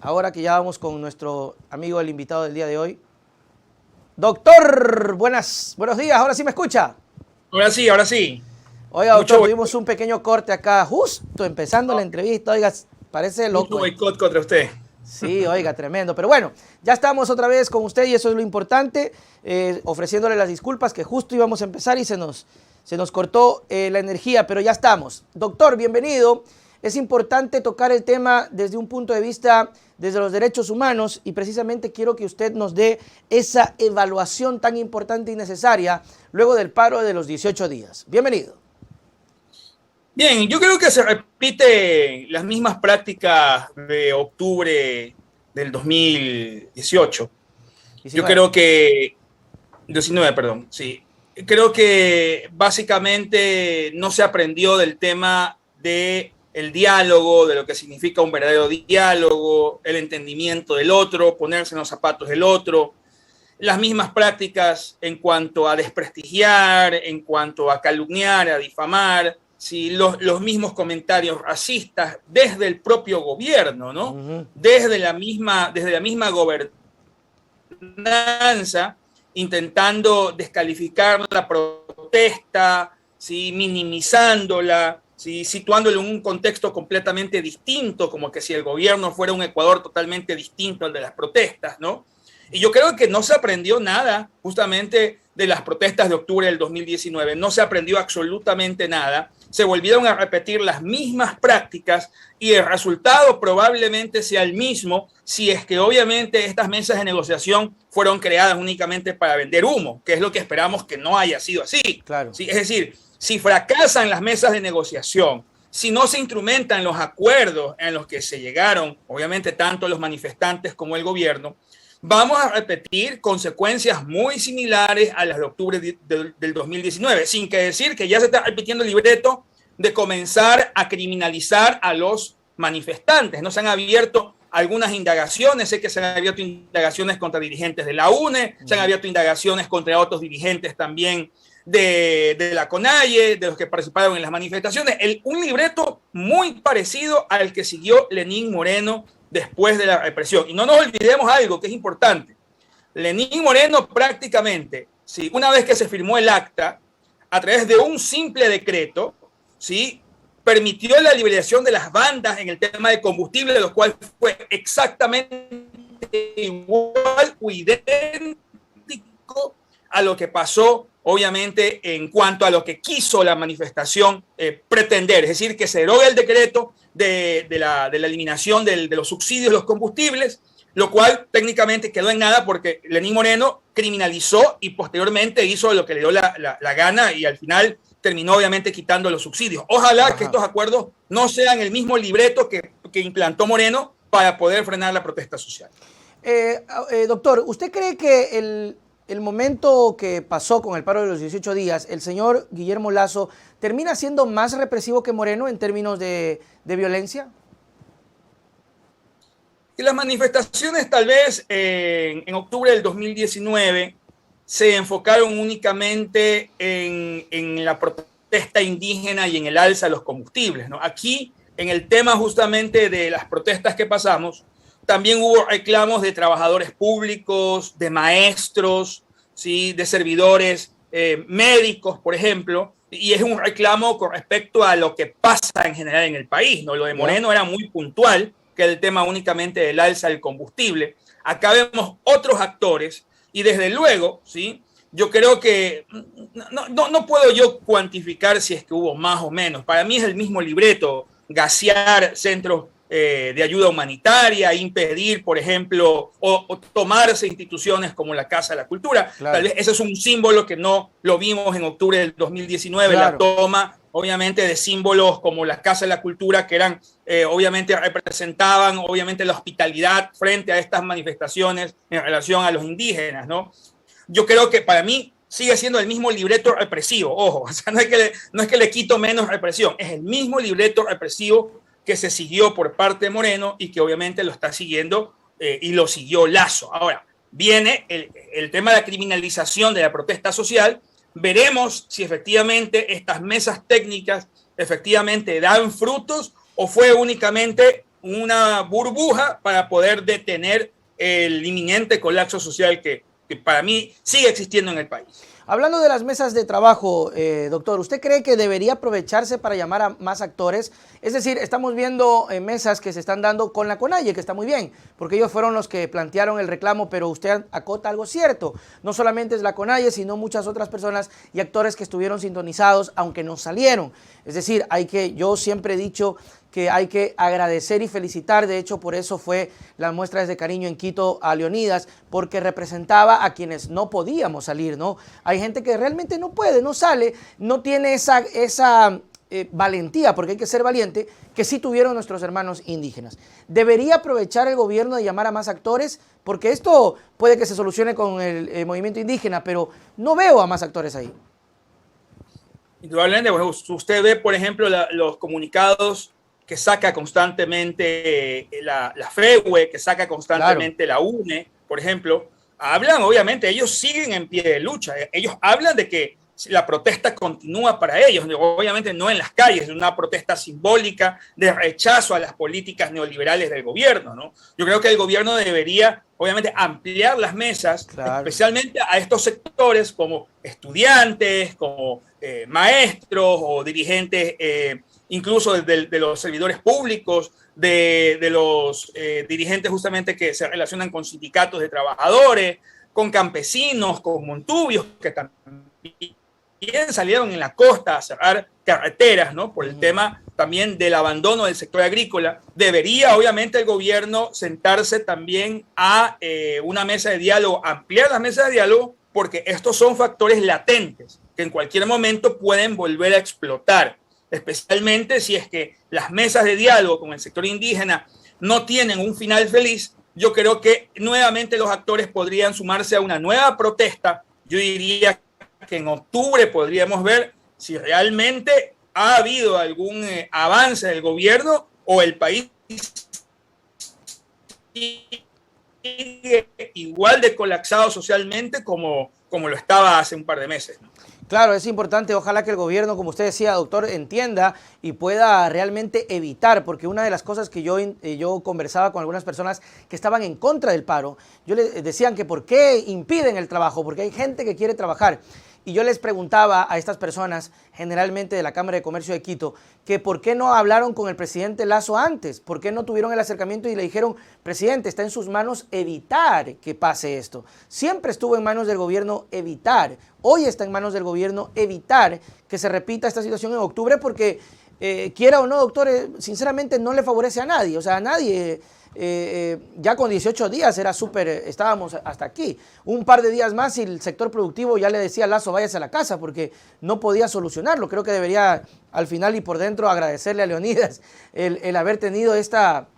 ahora que ya vamos con nuestro amigo, el invitado del día de hoy. Doctor, buenos días, ahora sí me escucha. Ahora sí, ahora sí. Oiga, Mucho doctor, tuvimos boicot, un pequeño corte acá, justo empezando la entrevista. Oiga, parece mucho loco esto. boicot contra usted. Sí, oiga, tremendo. Pero bueno, ya estamos otra vez con usted y eso es lo importante, ofreciéndole las disculpas que justo íbamos a empezar y se nos cortó la energía, pero ya estamos. Doctor, bienvenido. Es importante tocar el tema desde un punto de vista, desde los derechos humanos, y precisamente quiero que usted nos dé esa evaluación tan importante y necesaria luego del paro de los 18 días. Bienvenido. Bien, yo creo que se repiten las mismas prácticas de octubre del 2018. Yo 19. creo que 19, perdón, sí. Creo que básicamente no se aprendió del tema de el diálogo, de lo que significa un verdadero diálogo, el entendimiento del otro, ponerse en los zapatos del otro, las mismas prácticas en cuanto a desprestigiar, en cuanto a calumniar, a difamar, sí, los mismos comentarios racistas desde el propio gobierno, ¿no? Desde la misma gobernanza, intentando descalificar la protesta, ¿sí? Minimizándola, ¿sí? Situándola en un contexto completamente distinto, como que si el gobierno fuera un Ecuador totalmente distinto al de las protestas, ¿no? Y yo creo que no se aprendió nada justamente de las protestas de octubre del 2019, no se aprendió absolutamente nada, se volvieron a repetir las mismas prácticas y el resultado probablemente sea el mismo si es que obviamente estas mesas de negociación fueron creadas únicamente para vender humo, que es lo que esperamos que no haya sido así. Claro. ¿Sí? Es decir, si fracasan las mesas de negociación, si no se instrumentan los acuerdos en los que se llegaron, obviamente tanto los manifestantes como el gobierno, vamos a repetir consecuencias muy similares a las de octubre del 2019, sin que decir que ya se está repitiendo el libreto de comenzar a criminalizar a los manifestantes. No se han abierto algunas indagaciones, sé que se han abierto indagaciones contra dirigentes de la UNE, se han abierto indagaciones contra otros dirigentes también de la CONAIE, de los que participaron en las manifestaciones, un libreto muy parecido al que siguió Lenín Moreno después de la represión. Y no nos olvidemos algo que es importante. Lenín Moreno prácticamente, ¿sí? Una vez que se firmó el acta, a través de un simple decreto, ¿sí? Permitió la liberación de las bandas en el tema de combustible, lo cual fue exactamente igual o idéntico a lo que pasó, obviamente, en cuanto a lo que quiso la manifestación pretender, es decir, que se deroga el decreto de la eliminación de los subsidios de los combustibles, lo cual técnicamente quedó en nada porque Lenín Moreno criminalizó y posteriormente hizo lo que le dio la gana y al final terminó obviamente quitando los subsidios. Ojalá que estos acuerdos no sean el mismo libreto que implantó Moreno para poder frenar la protesta social. Doctor, ¿usted cree que el momento que pasó con el paro de los 18 días, el señor Guillermo Lasso termina siendo más represivo que Moreno en términos de violencia? Y las manifestaciones tal vez en octubre del 2019 se enfocaron únicamente en la protesta indígena y en el alza de los combustibles, ¿no? Aquí, en el tema justamente de las protestas que pasamos, también hubo reclamos de trabajadores públicos, de maestros, ¿sí? De servidores médicos, por ejemplo, y es un reclamo con respecto a lo que pasa en general en el país, ¿no? Lo de Moreno era muy puntual, que el tema únicamente del alza del combustible. Acá vemos otros actores y desde luego, ¿sí? Yo creo que no puedo yo cuantificar si es que hubo más o menos. Para mí es el mismo libreto, gasear centros de ayuda humanitaria, impedir, por ejemplo, o tomarse instituciones como la Casa de la Cultura. Claro. Tal vez ese es un símbolo que no lo vimos en octubre del 2019, claro. La toma, obviamente, de símbolos como la Casa de la Cultura, que eran, obviamente, representaban, obviamente, la hospitalidad frente a estas manifestaciones en relación a los indígenas, ¿no? Yo creo que para mí sigue siendo el mismo libreto represivo, ojo, o sea, no es que le quito menos represión, es el mismo libreto represivo que se siguió por parte de Moreno y que obviamente lo está siguiendo y lo siguió Lasso. Ahora, viene el tema de la criminalización de la protesta social. Veremos si efectivamente estas mesas técnicas efectivamente dan frutos o fue únicamente una burbuja para poder detener el inminente colapso social que para mí sigue existiendo en el país. Hablando de las mesas de trabajo, doctor, ¿usted cree que debería aprovecharse para llamar a más actores? Es decir, estamos viendo mesas que se están dando con la CONAIE, que está muy bien, porque ellos fueron los que plantearon el reclamo, pero usted acota algo cierto. No solamente es la CONAIE, sino muchas otras personas y actores que estuvieron sintonizados, aunque no salieron. Es decir, yo siempre he dicho que hay que agradecer y felicitar. De hecho, por eso fue las muestras de cariño en Quito a Leonidas, porque representaba a quienes no podíamos salir, ¿no? Hay gente que realmente no puede, no sale, no tiene esa valentía, porque hay que ser valiente, que sí tuvieron nuestros hermanos indígenas. ¿Debería aprovechar el gobierno de llamar a más actores? Porque esto puede que se solucione con el movimiento indígena, pero no veo a más actores ahí. Indudablemente, usted ve, por ejemplo, los comunicados que saca constantemente la FEWE, que saca constantemente la UNE, por ejemplo, hablan, obviamente, ellos siguen en pie de lucha, ellos hablan de que la protesta continúa para ellos, obviamente no en las calles, es una protesta simbólica de rechazo a las políticas neoliberales del gobierno, ¿no? Yo creo que el gobierno debería, obviamente, ampliar las mesas, especialmente a estos sectores como estudiantes, como maestros o dirigentes, incluso de los servidores públicos, de los dirigentes justamente que se relacionan con sindicatos de trabajadores, con campesinos, con montubios, que también salieron en la costa a cerrar carreteras, ¿no? Por el tema también del abandono del sector agrícola. Debería, obviamente, el gobierno sentarse también a una mesa de diálogo, ampliar las mesas de diálogo, porque estos son factores latentes que en cualquier momento pueden volver a explotar, especialmente si es que las mesas de diálogo con el sector indígena no tienen un final feliz. Yo creo que nuevamente los actores podrían sumarse a una nueva protesta. Yo diría que en octubre podríamos ver si realmente ha habido algún avance del gobierno o el país sigue igual de colapsado socialmente como lo estaba hace un par de meses, ¿no? Claro, es importante, ojalá que el gobierno, como usted decía, doctor, entienda y pueda realmente evitar, porque una de las cosas que yo conversaba con algunas personas que estaban en contra del paro, yo les decían que por qué impiden el trabajo, porque hay gente que quiere trabajar. Y yo les preguntaba a estas personas, generalmente de la Cámara de Comercio de Quito, que por qué no hablaron con el presidente Lasso antes, por qué no tuvieron el acercamiento y le dijeron, presidente, está en sus manos evitar que pase esto. Siempre estuvo en manos del gobierno evitar, hoy está en manos del gobierno evitar que se repita esta situación en octubre, porque quiera o no, doctor, sinceramente no le favorece a nadie, o sea, a nadie. Ya con 18 días era estábamos hasta aquí. Un par de días más y el sector productivo ya le decía a Lasso, váyase a la casa, porque no podía solucionarlo. Creo que debería al final y por dentro agradecerle a Leonidas el haber tenido esta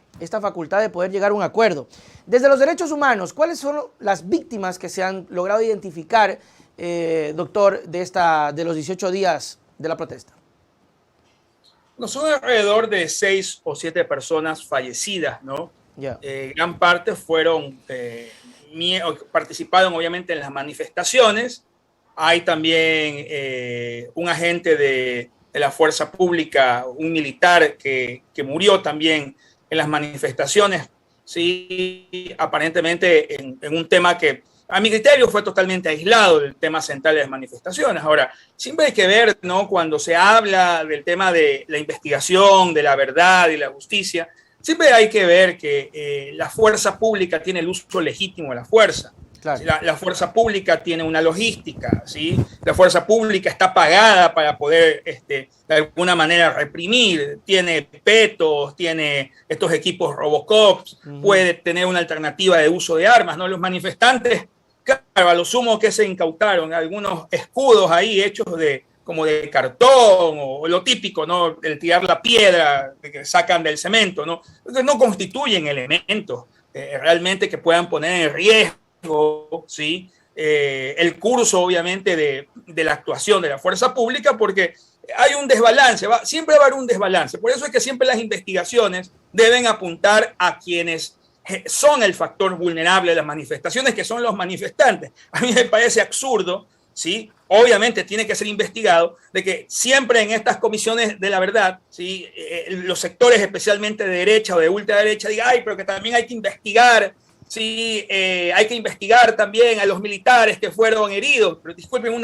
facultad de poder llegar a un acuerdo. Desde los derechos humanos, ¿cuáles son las víctimas que se han logrado identificar, doctor, de los 18 días de la protesta? No, son alrededor de 6 o 7 personas fallecidas, ¿no? Gran parte participaron obviamente en las manifestaciones. Hay también un agente de la fuerza pública, un militar que murió también en las manifestaciones, sí, aparentemente en un tema que a mi criterio fue totalmente aislado del tema central de las manifestaciones. Ahora, siempre hay que ver, ¿no? Cuando se habla del tema de la investigación, de la verdad y la justicia, siempre hay que ver que la fuerza pública tiene el uso legítimo de la fuerza. Claro. La fuerza pública tiene una logística, ¿sí? La fuerza pública está pagada para poder, de alguna manera, reprimir. Tiene petos, tiene estos equipos Robocop, puede tener una alternativa de uso de armas, ¿no? Los manifestantes, claro, a lo sumo que se incautaron algunos escudos ahí hechos como de cartón o lo típico, ¿no? El tirar la piedra que sacan del cemento, ¿no? Entonces no constituyen elementos realmente que puedan poner en riesgo, ¿sí? El curso, obviamente, de la actuación de la fuerza pública, porque hay un desbalance, siempre va a haber un desbalance. Por eso es que siempre las investigaciones deben apuntar a quienes son el factor vulnerable de las manifestaciones, que son los manifestantes. A mí me parece absurdo ¿sí? Obviamente tiene que ser investigado, de que siempre en estas comisiones de la verdad, ¿sí? Los sectores especialmente de derecha o de ultraderecha digan, ay, pero que también hay que investigar, ¿sí? Hay que investigar también a los militares que fueron heridos, pero discúlpenme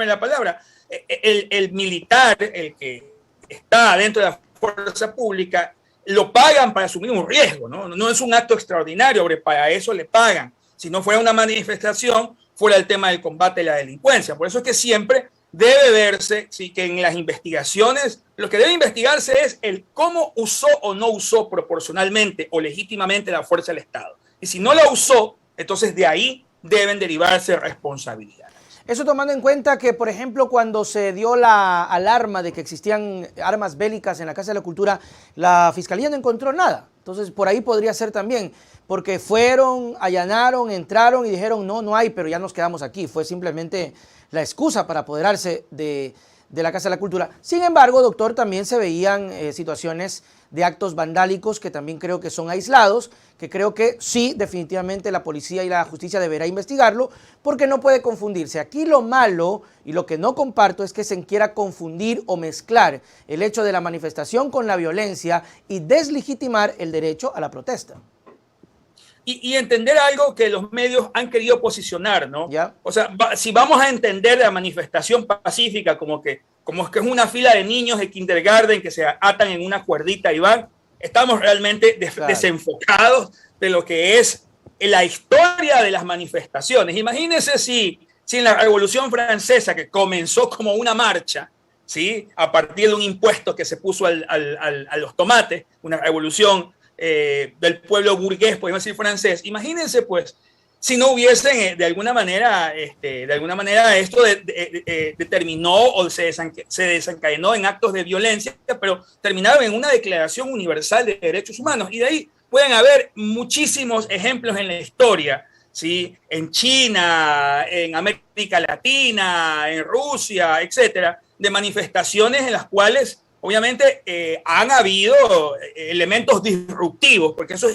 la palabra, el militar, el que está dentro de la fuerza pública, lo pagan para asumir un riesgo, ¿no? No es un acto extraordinario, pero para eso le pagan. Si no fuera una manifestación, fuera el tema del combate a la delincuencia. Por eso es que siempre debe verse, sí, que en las investigaciones, lo que debe investigarse es el cómo usó o no usó proporcionalmente o legítimamente la fuerza del Estado. Y si no la usó, entonces de ahí deben derivarse responsabilidades. Eso tomando en cuenta que, por ejemplo, cuando se dio la alarma de que existían armas bélicas en la Casa de la Cultura, la Fiscalía no encontró nada. Entonces, por ahí podría ser también, porque fueron, allanaron, entraron y dijeron, no, no hay, pero ya nos quedamos aquí. Fue simplemente la excusa para apoderarse de la Casa de la Cultura. Sin embargo, doctor, también se veían situaciones de actos vandálicos que también creo que son aislados, que creo que sí, definitivamente la policía y la justicia deberá investigarlo, porque no puede confundirse. Aquí lo malo y lo que no comparto es que se quiera confundir o mezclar el hecho de la manifestación con la violencia y deslegitimar el derecho a la protesta. Y entender algo que los medios han querido posicionar, ¿no? ¿Ya? O sea, si vamos a entender la manifestación pacífica como que es una fila de niños de kindergarten que se atan en una cuerdita y van, estamos realmente desenfocados de lo que es la historia de las manifestaciones. Imagínense si en la Revolución Francesa, que comenzó como una marcha, ¿sí? A partir de un impuesto que se puso a los tomates, una revolución del pueblo burgués, podemos decir francés. Imagínense, pues, si no hubiesen de alguna manera esto determinó o se desencadenó en actos de violencia, pero terminaron en una declaración universal de derechos humanos. Y de ahí pueden haber muchísimos ejemplos en la historia, ¿sí? En China, en América Latina, en Rusia, etcétera, de manifestaciones en las cuales obviamente han habido elementos disruptivos, porque eso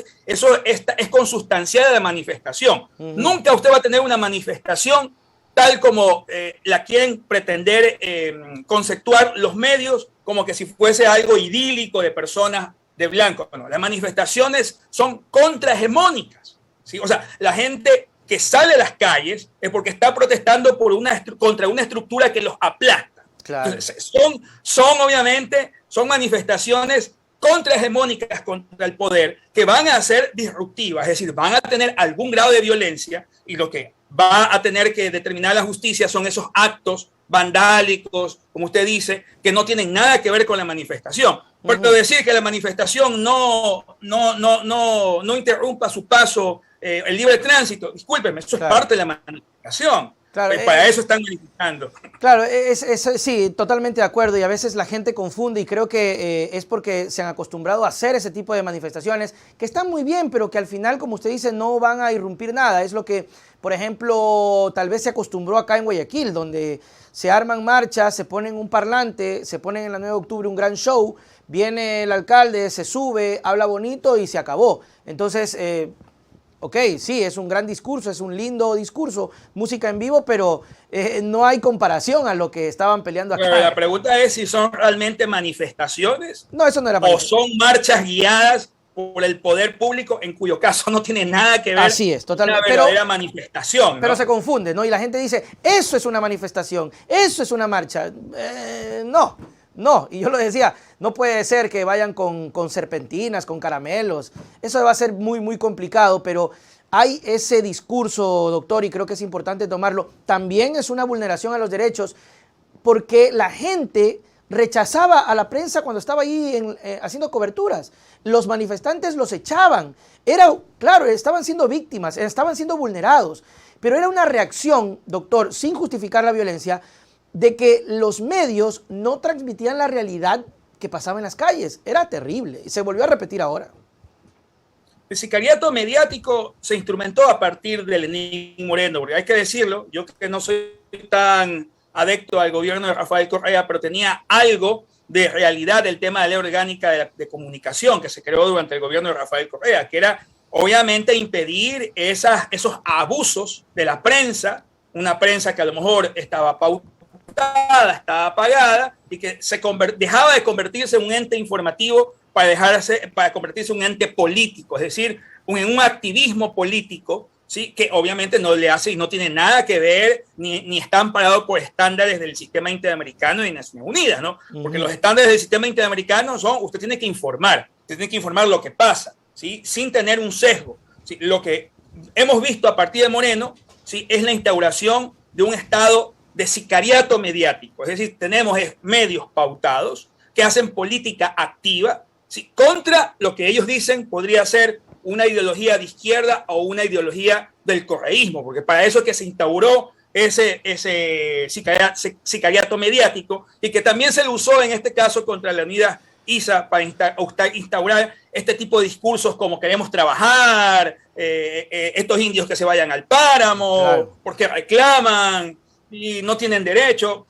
es consustancial de la manifestación. Nunca usted va a tener una manifestación tal como la quieren pretender conceptuar los medios, como que si fuese algo idílico de personas de blanco. Bueno, las manifestaciones son contrahegemónicas, ¿sí? O sea, la gente que sale a las calles es porque está protestando contra una estructura que los aplasta. Claro. Entonces, son manifestaciones contrahegemónicas contra el poder que van a ser disruptivas, es decir, van a tener algún grado de violencia y lo que va a tener que determinar la justicia son esos actos vandálicos, como usted dice, que no tienen nada que ver con la manifestación. Pero decir que la manifestación no interrumpa su paso, el libre tránsito, discúlpeme, eso es parte de la manifestación. Claro, para eso están manifestando. Claro, sí, totalmente de acuerdo, y a veces la gente confunde y creo que es porque se han acostumbrado a hacer ese tipo de manifestaciones que están muy bien, pero que al final, como usted dice, no van a irrumpir nada. Es lo que, por ejemplo, tal vez se acostumbró acá en Guayaquil, donde se arman marchas, se ponen un parlante, se ponen en la 9 de octubre un gran show, viene el alcalde, se sube, habla bonito y se acabó. Entonces, ok, sí, es un gran discurso, es un lindo discurso, música en vivo, pero no hay comparación a lo que estaban peleando acá. Pero la pregunta es si son realmente manifestaciones. No, eso no era manifestación. O son marchas guiadas por el poder público, en cuyo caso no tiene nada que ver. Así es, totalmente. Una verdadera manifestación, ¿no? Pero se confunde, ¿no? Y la gente dice, eso es una manifestación, eso es una marcha. No, y yo lo decía, no puede ser que vayan con serpentinas, con caramelos, eso va a ser muy, muy complicado, pero hay ese discurso, doctor, y creo que es importante tomarlo, también es una vulneración a los derechos, porque la gente rechazaba a la prensa cuando estaba ahí haciendo coberturas, los manifestantes los echaban, claro, estaban siendo víctimas, estaban siendo vulnerados, pero era una reacción, doctor, sin justificar la violencia, de que los medios no transmitían la realidad que pasaba en las calles. Era terrible y se volvió a repetir ahora. El sicariato mediático se instrumentó a partir de Lenín Moreno, porque hay que decirlo, yo que no soy tan adepto al gobierno de Rafael Correa, pero tenía algo de realidad del tema de ley orgánica de comunicación que se creó durante el gobierno de Rafael Correa, que era obviamente impedir esos abusos de la prensa, una prensa que a lo mejor estaba pautada, estaba apagada y que dejaba de convertirse en un ente informativo para convertirse en un ente político, es decir, en un activismo político, ¿sí? Que obviamente no le hace y no tiene nada que ver ni está amparado por estándares del sistema interamericano y de Naciones Unidas, ¿no? Porque los estándares del sistema interamericano son, usted tiene que informar lo que pasa, ¿sí? Sin tener un sesgo, ¿sí? Lo que hemos visto a partir de Moreno, ¿sí? Es la instauración de un estado de sicariato mediático, es decir, tenemos medios pautados que hacen política activa, ¿sí? Contra lo que ellos dicen podría ser una ideología de izquierda o una ideología del correísmo, porque para eso es que se instauró ese sicariato mediático y que también se lo usó en este caso contra Leonidas Issa para instaurar este tipo de discursos como queremos trabajar, estos indios que se vayan al páramo, claro, porque reclaman y no tienen derecho,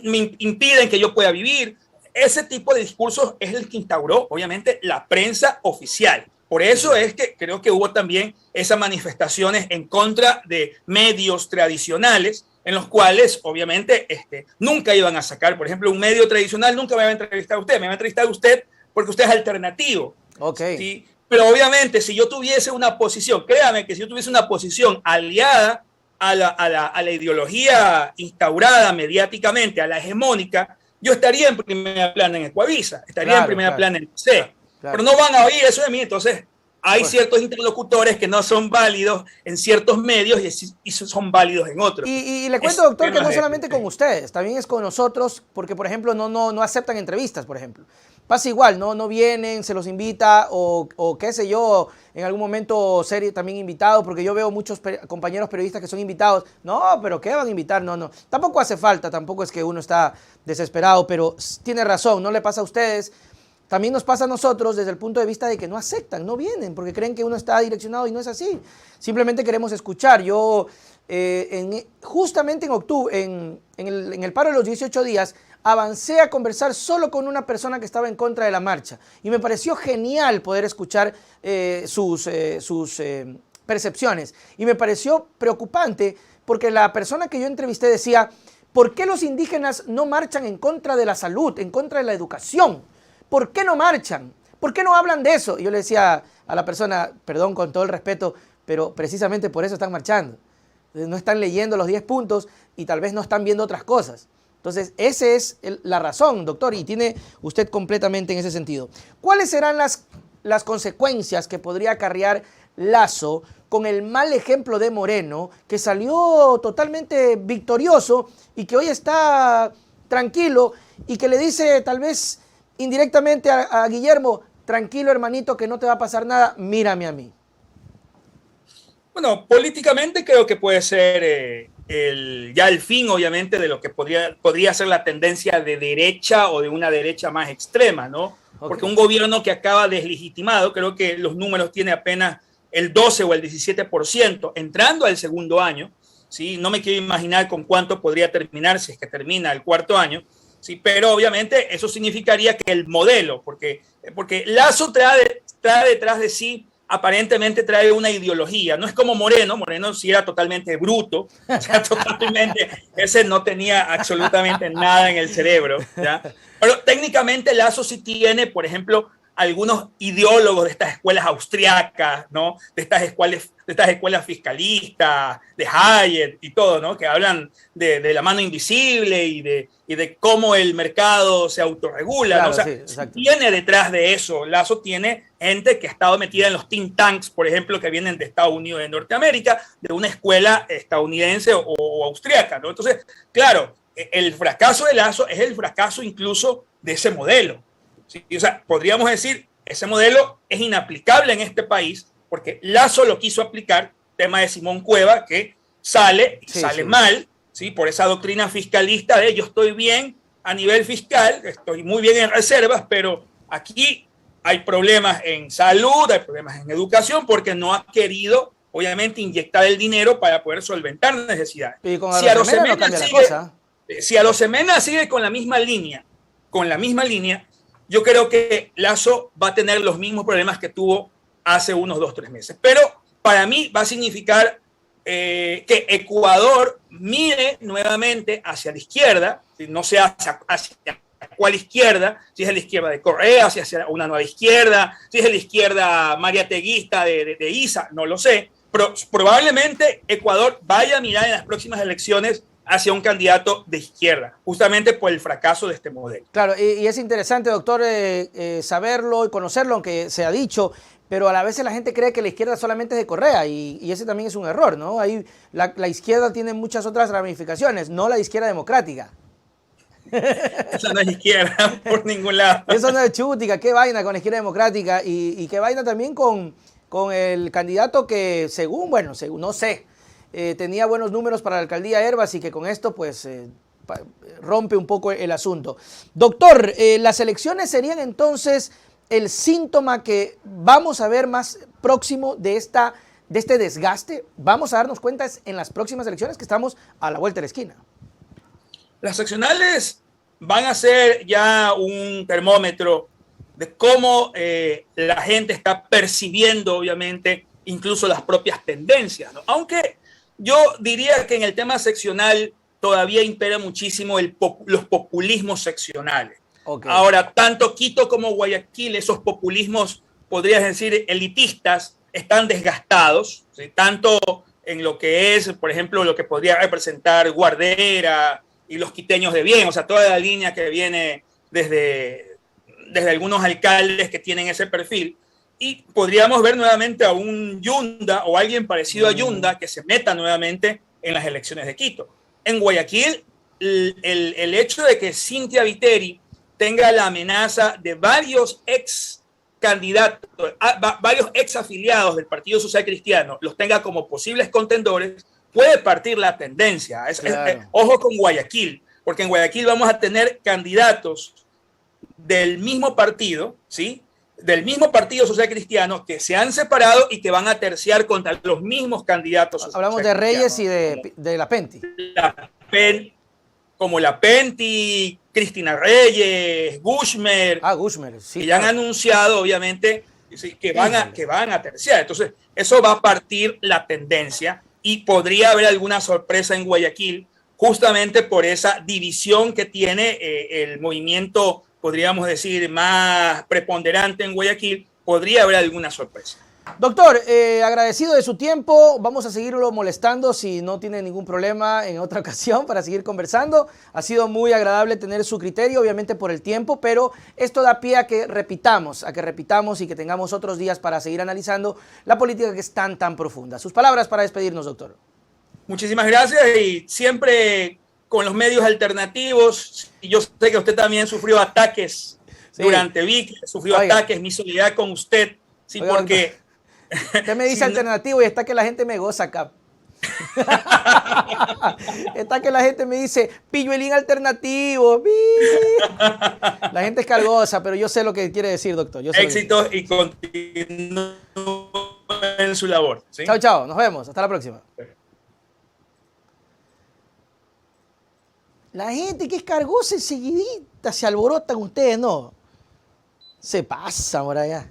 me impiden que yo pueda vivir. Ese tipo de discursos es el que instauró, obviamente, la prensa oficial. Por eso es que creo que hubo también esas manifestaciones en contra de medios tradicionales, en los cuales, obviamente, nunca iban a sacar, por ejemplo, un medio tradicional nunca me va a entrevistar a usted, me va a entrevistar a usted porque usted es alternativo. Okay. ¿Sí? Pero obviamente, si yo tuviese una posición, créame que si yo tuviese una posición aliada a la ideología instaurada mediáticamente, a la hegemónica, yo estaría en primera plana en Ecuavisa, estaría en primera plana en el C. Claro. Pero no van a oír eso de mí, entonces hay ciertos interlocutores que no son válidos en ciertos medios y son válidos en otros. Y le cuento, doctor, que no solamente con ustedes, también es con nosotros, porque, por ejemplo, no aceptan entrevistas, por ejemplo. Pasa igual, no vienen, se los invita o qué sé yo, en algún momento ser también invitado, porque yo veo muchos compañeros periodistas que son invitados. No, pero ¿qué van a invitar? No. Tampoco hace falta, tampoco es que uno está desesperado, pero tiene razón, no le pasa a ustedes. También nos pasa a nosotros desde el punto de vista de que no aceptan, no vienen, porque creen que uno está direccionado y no es así. Simplemente queremos escuchar. Yo, justamente en octubre, en el paro de los 18 días, avancé a conversar solo con una persona que estaba en contra de la marcha. Y me pareció genial poder escuchar sus percepciones. Y me pareció preocupante porque la persona que yo entrevisté decía, ¿por qué los indígenas no marchan en contra de la salud, en contra de la educación? ¿Por qué no marchan? ¿Por qué no hablan de eso? Y yo le decía a la persona, perdón con todo el respeto, pero precisamente por eso están marchando. No están leyendo los 10 puntos y tal vez no están viendo otras cosas. Entonces, esa es la razón, doctor, y tiene usted completamente en ese sentido. ¿Cuáles serán las consecuencias que podría acarrear Lasso con el mal ejemplo de Moreno, que salió totalmente victorioso y que hoy está tranquilo y que le dice tal vez indirectamente a Guillermo, tranquilo hermanito que no te va a pasar nada, mírame a mí? Bueno, políticamente creo que puede ser ya el fin, obviamente, de lo que podría ser la tendencia de derecha o de una derecha más extrema, ¿no? Okay. Porque un gobierno que acaba deslegitimado, creo que los números tiene apenas el 12 o el 17%, entrando al segundo año, ¿sí? No me quiero imaginar con cuánto podría terminar si es que termina el cuarto año, ¿sí? Pero obviamente eso significaría que el modelo, porque Lasso trae detrás de sí, aparentemente trae una ideología, no es como Moreno sí era totalmente bruto, o sea, ese no tenía absolutamente nada en el cerebro, ¿ya? Pero técnicamente Lasso sí tiene, por ejemplo, algunos ideólogos de estas escuelas austriacas, ¿no? De estas escuelas fiscalistas, de Hayek y todo, ¿no? Que hablan de la mano invisible y de cómo el mercado se autorregula, claro, ¿no? O sea, sí, tiene detrás de eso. Lasso tiene gente que ha estado metida en los think tanks, por ejemplo, que vienen de Estados Unidos de Norteamérica, de una escuela estadounidense o austriaca, ¿no? Entonces, claro, el fracaso de Lasso es el fracaso incluso de ese modelo. ¿Sí? O sea, podríamos decir, ese modelo es inaplicable en este país porque Lasso lo quiso aplicar, tema de Simón Cueva, que sale mal, ¿sí? Por esa doctrina fiscalista de yo estoy bien a nivel fiscal, estoy muy bien en reservas, pero aquí hay problemas en salud, hay problemas en educación, porque no ha querido, obviamente, inyectar el dinero para poder solventar necesidades. Y con Arosemena no cambia la cosa. Si Arosemena sigue con la misma línea, yo creo que Lasso va a tener los mismos problemas que tuvo hace unos 2 o 3 meses. Pero para mí va a significar que Ecuador mire nuevamente hacia la izquierda, no sé hacia cuál izquierda, si es la izquierda de Correa, si es una nueva izquierda, si es la izquierda mariateguista de Isa, no lo sé, pero probablemente Ecuador vaya a mirar en las próximas elecciones hacia un candidato de izquierda, justamente por el fracaso de este modelo. Claro, y es interesante, doctor, saberlo y conocerlo, aunque se ha dicho, pero a la vez la gente cree que la izquierda solamente es de Correa y ese también es un error, ¿no? Ahí la izquierda tiene muchas otras ramificaciones, no la izquierda democrática. Esa no es izquierda por ningún lado. Eso no es chútica, qué vaina con la izquierda democrática y qué vaina también con el candidato que según no sé, tenía buenos números para la alcaldía Hervas y que con esto pues rompe un poco el asunto. Doctor, las elecciones serían entonces el síntoma que vamos a ver más próximo de este desgaste. Vamos a darnos cuenta en las próximas elecciones que estamos a la vuelta de la esquina. Las seccionales van a ser ya un termómetro de cómo la gente está percibiendo, obviamente, incluso las propias tendencias, ¿no? Aunque yo diría que en el tema seccional todavía impera muchísimo los populismos seccionales. Okay. Ahora, tanto Quito como Guayaquil, esos populismos, podrías decir, elitistas, están desgastados, ¿sí? Tanto en lo que es, por ejemplo, lo que podría representar Guardera y los quiteños de bien, o sea, toda la línea que viene desde algunos alcaldes que tienen ese perfil, y podríamos ver nuevamente a un Yunda o alguien parecido a Yunda que se meta nuevamente en las elecciones de Quito. En Guayaquil, el hecho de que Cynthia Viteri tenga la amenaza de varios ex candidatos, varios ex afiliados del Partido Social Cristiano, los tenga como posibles contendores, puede partir la tendencia. Claro. Ojo con Guayaquil, porque en Guayaquil vamos a tener candidatos del mismo partido, ¿sí? Del mismo Partido Social Cristiano que se han separado y que van a terciar contra los mismos candidatos. Hablamos de Reyes y de la Penti. Como la Penti, Cristina Reyes, Gushmer. Gushmer, sí. Que ya han anunciado, obviamente, que van a terciar. Entonces, eso va a partir la tendencia y podría haber alguna sorpresa en Guayaquil justamente por esa división que tiene el movimiento, podríamos decir, más preponderante en Guayaquil. Podría haber alguna sorpresa. Doctor, agradecido de su tiempo, vamos a seguirlo molestando si no tiene ningún problema en otra ocasión para seguir conversando. Ha sido muy agradable tener su criterio, obviamente por el tiempo, pero esto da pie a que repitamos y que tengamos otros días para seguir analizando la política que es tan profunda. Sus palabras para despedirnos, doctor. Muchísimas gracias y siempre con los medios alternativos. Y yo sé que usted también sufrió ataques durante VIC, sufrió ataques, mi solidaridad con usted, sí, porque... Doctor. Usted me dice alternativo y está que la gente me goza acá. Está que la gente me dice pilluelín alternativo. La gente es cargosa, pero yo sé lo que quiere decir, doctor. Éxitos y continúe en su labor. ¿Sí? Chao, chao. Nos vemos. Hasta la próxima. La gente que es cargosa enseguidita se alborotan ustedes, ¿no? Se pasa por allá.